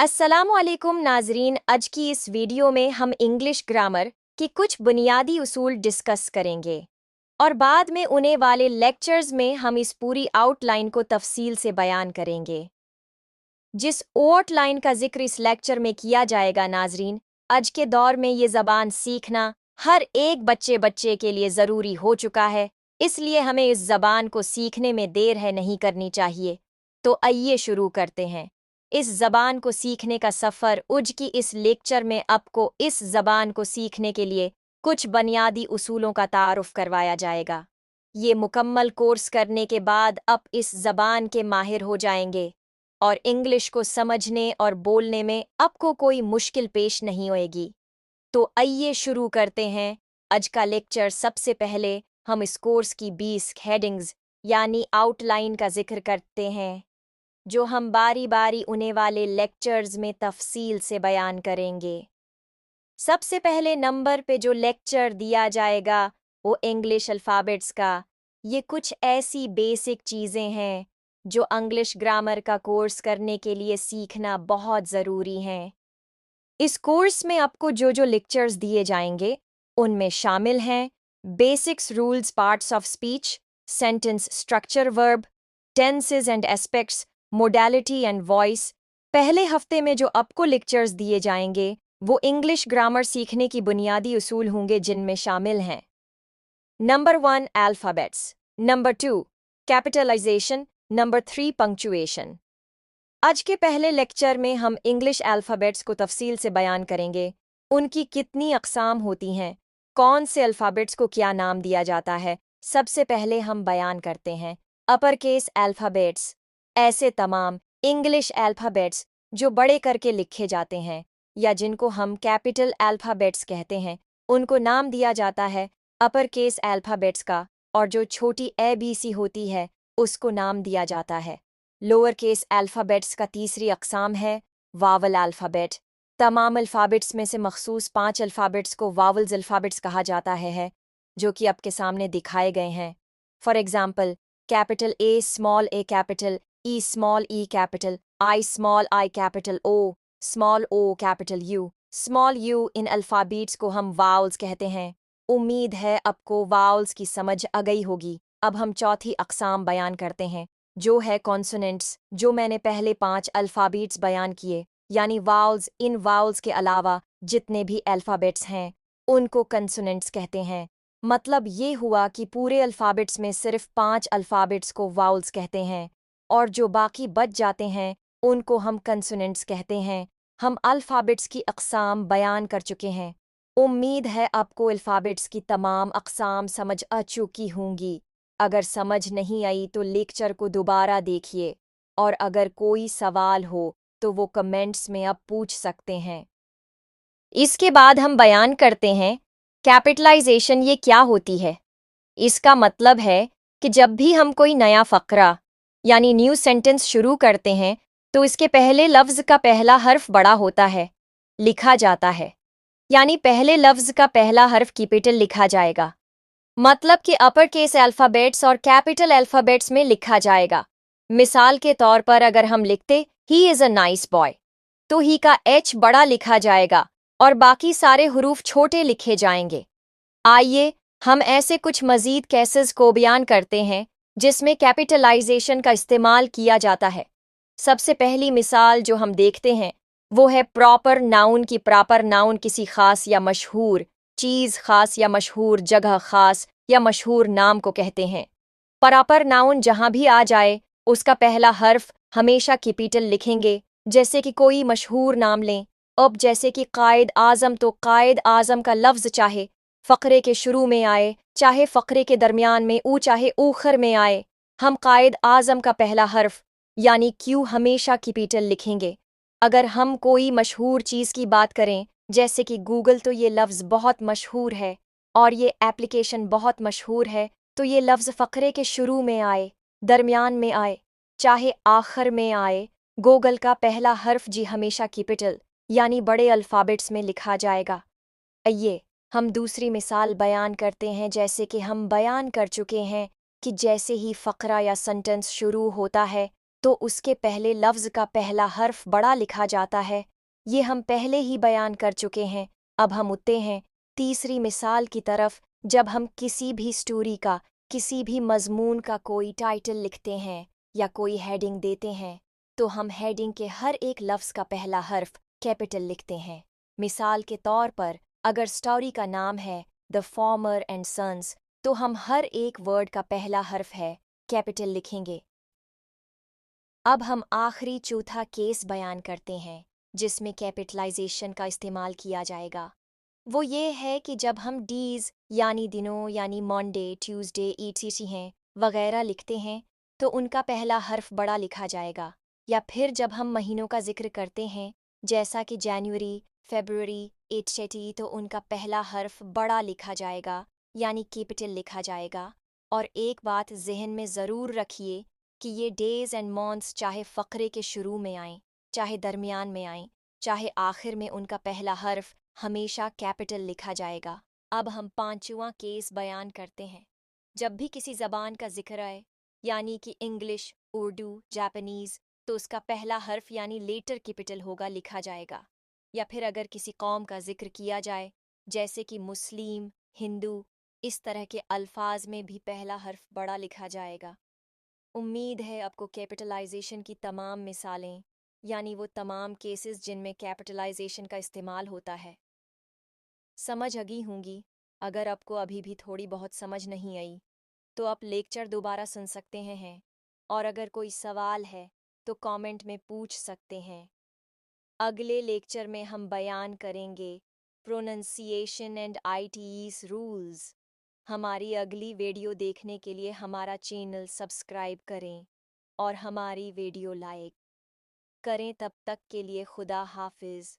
अस्सलामुअलैकुम नाजरीन। आज की इस वीडियो में हम इंग्लिश ग्रामर की कुछ बुनियादी उसूल डिस्कस करेंगे और बाद में उन्हें वाले लेक्चर्स में हम इस पूरी आउटलाइन को तफसील से बयान करेंगे। जिस आउटलाइन का जिक्र इस लेक्चर में किया जाएगा नाजरीन, आज के दौर में ये ज़बान सीखना हर एक बच्चे के लिए ज़रूरी हो चुका है, इसलिए हमें इस ज़बान को सीखने में देर है नहीं करनी चाहिए। तो आइए शुरू करते हैं। इस ज़बान को सीखने का सफ़र उज की इस लेक्चर में आपको इस ज़बान को सीखने के लिए कुछ बुनियादी उसूलों का तारुफ करवाया जाएगा। ये मुकम्मल कोर्स करने के बाद आप इस ज़बान के माहिर हो जाएंगे और इंग्लिश को समझने और बोलने में आपको कोई मुश्किल पेश नहीं होएगी। तो आइए शुरू करते हैं आज का लेक्चर। सबसे पहले हम इस कोर्स की 20 हेडिंग्स यानी आउटलाइन का जिक्र करते हैं, जो हम बारी बारी उन्हें वाले लेक्चर्स में तफसील से बयान करेंगे। सबसे पहले नंबर पे जो लेक्चर दिया जाएगा वो इंग्लिश अल्फ़ाबेट्स का। ये कुछ ऐसी बेसिक चीज़ें हैं जो इंग्लिश ग्रामर का कोर्स करने के लिए सीखना बहुत ज़रूरी हैं। इस कोर्स में आपको जो जो लेक्चर्स दिए जाएंगे उनमें शामिल हैं basics, rules, parts of speech, sentence structure, verb, tenses and aspects, modality and voice. पहले हफ्ते में जो आपको लेक्चर्स दिए जाएंगे वो इंग्लिश ग्रामर सीखने की बुनियादी उसूल होंगे, जिनमें शामिल हैं number 1 alphabets, number 2 capitalization, number 3 punctuation. आज के पहले लेक्चर में हम इंग्लिश अल्फ़ाबेट्स को तफसील से बयान करेंगे। उनकी कितनी अक़साम होती हैं, कौन से अल्फ़ाबेट्स को क्या नाम दिया जाता है। सबसे पहले हम बयान करते हैं अपर केस अल्फ़ाबेट्स। ऐसे तमाम इंग्लिश अल्फ़ाबेट्स जो बड़े करके लिखे जाते हैं या जिनको हम कैपिटल अल्फ़ाबेट्स कहते हैं, उनको नाम दिया जाता है अपर केस अल्फ़ाबेट्स का, और जो छोटी ABC होती है उसको नाम दिया जाता है लोअर केस अल्फ़ाबेट्स का। तीसरी अक़साम है वावल अल्फ़ाबेट। तमाम अल्फ़ाबेट्स में से मखसूस 5 अल्फ़ाबेट्स को वावल्स अल्फ़ाबेट्स कहा जाता है, जो कि आपके सामने दिखाए गए हैं। For example, capital A small a capital, E small e capital, I small I capital, O small o capital, U small u। In alphabets को हम वावल्स कहते हैं। उम्मीद है आपको वावल्स की समझ आ गई होगी। अब हम चौथी अक़साम बयान करते हैं, जो है कॉन्सोनेंट्स। जो मैंने पहले 5 अल्फ़ाबेट्स बयान किए, यानी वावल्स। इन वावल्स के अलावा जितने भी अल्फ़ाबेट्स हैं उनको कंसोनेंट्स कहते हैं। मतलब ये हुआ कि पूरे अल्फ़ाबेट्स में सिर्फ 5 अल्फ़ाबेट्स को वावल्स कहते हैं और जो बाकी बच जाते हैं उनको हम कंसोनेंट्स कहते हैं। हम अल्फ़ाबेट्स की अक़साम बयान कर चुके हैं। उम्मीद है आपको अल्फ़ाबेट्स की तमाम अक़साम समझ आ चुकी होंगी। अगर समझ नहीं आई तो लेक्चर को दोबारा देखिए, और अगर कोई सवाल हो तो वो कमेंट्स में आप पूछ सकते हैं। इसके बाद हम बयान करते हैं कैपिटलाइजेशन ये क्या होती है। इसका मतलब है कि जब भी हम कोई नया फ़क़रा यानी न्यू सेंटेंस शुरू करते हैं तो इसके पहले लफ्ज़ का पहला हर्फ बड़ा होता है, लिखा जाता है। यानी पहले लफ्ज़ का पहला हर्फ कैपिटल लिखा जाएगा, मतलब कि अपर केस अल्फ़ाबेट्स और कैपिटल अल्फ़ाबेट्स में लिखा जाएगा। मिसाल के तौर पर अगर हम लिखते he is a nice boy, तो ही का H बड़ा लिखा जाएगा और बाकी सारे हुरूफ छोटे लिखे जाएंगे। आइए हम ऐसे कुछ मज़ीद केसेस को बयान करते हैं जिसमें कैपिटलाइजेशन का इस्तेमाल किया जाता है। सबसे पहली मिसाल जो हम देखते हैं वो है प्रॉपर नाउन की। प्रॉपर नाउन किसी ख़ास या मशहूर चीज़, ख़ास या मशहूर जगह, ख़ास या मशहूर नाम को कहते हैं। प्रॉपर नाउन जहाँ भी आ जाए उसका पहला हर्फ हमेशा कैपिटल लिखेंगे। जैसे कि कोई मशहूर नाम लें, अब जैसे कि कायद आज़म, तो कायद आज़म का लफ्ज़ चाहे फ़क़रे के शुरू में आए, चाहे फ़क़रे के दरमियान में, चाहे ऊखर में आए, हम कायद आज़म का पहला हर्फ यानी Q हमेशा कैपिटल लिखेंगे। अगर हम कोई मशहूर चीज़ की बात करें जैसे कि गूगल, तो ये लफ्ज़ बहुत मशहूर है और ये एप्लीकेशन बहुत मशहूर है, तो ये लफ्ज़ फ़क़रे के शुरू में आए, दरमियान में आए, चाहे आखिर में आए, गूगल का पहला हर्फ जी हमेशा कैपिटल यानी बड़े अल्फ़ाबेट्स में लिखा जाएगा। आइए हम दूसरी मिसाल बयान करते हैं। जैसे कि हम बयान कर चुके हैं कि जैसे ही फ़क़रा या सेंटेंस शुरू होता है तो उसके पहले लफ्ज़ का पहला हर्फ बड़ा लिखा जाता है। ये हम पहले ही बयान कर चुके हैं। अब हम उठते हैं तीसरी मिसाल की तरफ। जब हम किसी भी स्टोरी का, किसी भी मज़मून का कोई टाइटल लिखते हैं या कोई हेडिंग देते हैं, तो हम हेडिंग के हर एक लफ्ज़ का पहला हर्फ कैपिटल लिखते हैं। मिसाल के तौर पर, अगर स्टोरी का नाम है द फार्मर एंड सन्स, तो हम हर एक वर्ड का पहला हर्फ है कैपिटल लिखेंगे। अब हम आखिरी चौथा केस बयान करते हैं जिसमें कैपिटलाइजेशन का इस्तेमाल किया जाएगा। वो ये है कि जब हम डीज यानी दिनों यानी मंडे, ट्यूसडे, ईटीसी हैं वगैरह लिखते हैं, तो उनका पहला हर्फ बड़ा लिखा जाएगा। या फिर जब हम महीनों का जिक्र करते हैं जैसा कि जनवरी, फरवरी, एटसेटी, तो उनका पहला हर्फ बड़ा लिखा जाएगा यानी कैपिटल लिखा जाएगा। और एक बात जहन में ज़रूर रखिए कि ये डेज़ एंड मंथ्स चाहे फ़क़रे के शुरू में आएं, चाहे दरमियान में आएं, चाहे आखिर में, उनका पहला हर्फ हमेशा कैपिटल लिखा जाएगा। अब हम पांचवा केस बयान करते हैं। जब भी किसी ज़बान का जिक्र आए, यानी कि इंग्लिश, उर्दू, जापानीज़, तो उसका पहला हर्फ यानी लेटर कैपिटल होगा, लिखा जाएगा। या फिर अगर किसी कौम का जिक्र किया जाए जैसे कि मुस्लिम, हिंदू, इस तरह के अल्फाज में भी पहला हर्फ बड़ा लिखा जाएगा। उम्मीद है आपको कैपिटलाइजेशन की तमाम मिसालें, यानी वो तमाम केसेस जिनमें कैपिटलाइजेशन का इस्तेमाल होता है, समझ आ गई होंगी। अगर आपको अभी भी थोड़ी बहुत समझ नहीं आई, तो आप लेक्चर दोबारा सुन सकते हैं। और अगर कोई सवाल है तो कमेंट में पूछ सकते हैं। अगले लेक्चर में हम बयान करेंगे प्रोनंसिएशन एंड आईटीईस रूल्स। हमारी अगली वीडियो देखने के लिए हमारा चैनल सब्सक्राइब करें और हमारी वीडियो लाइक करें। तब तक के लिए खुदा हाफिज़।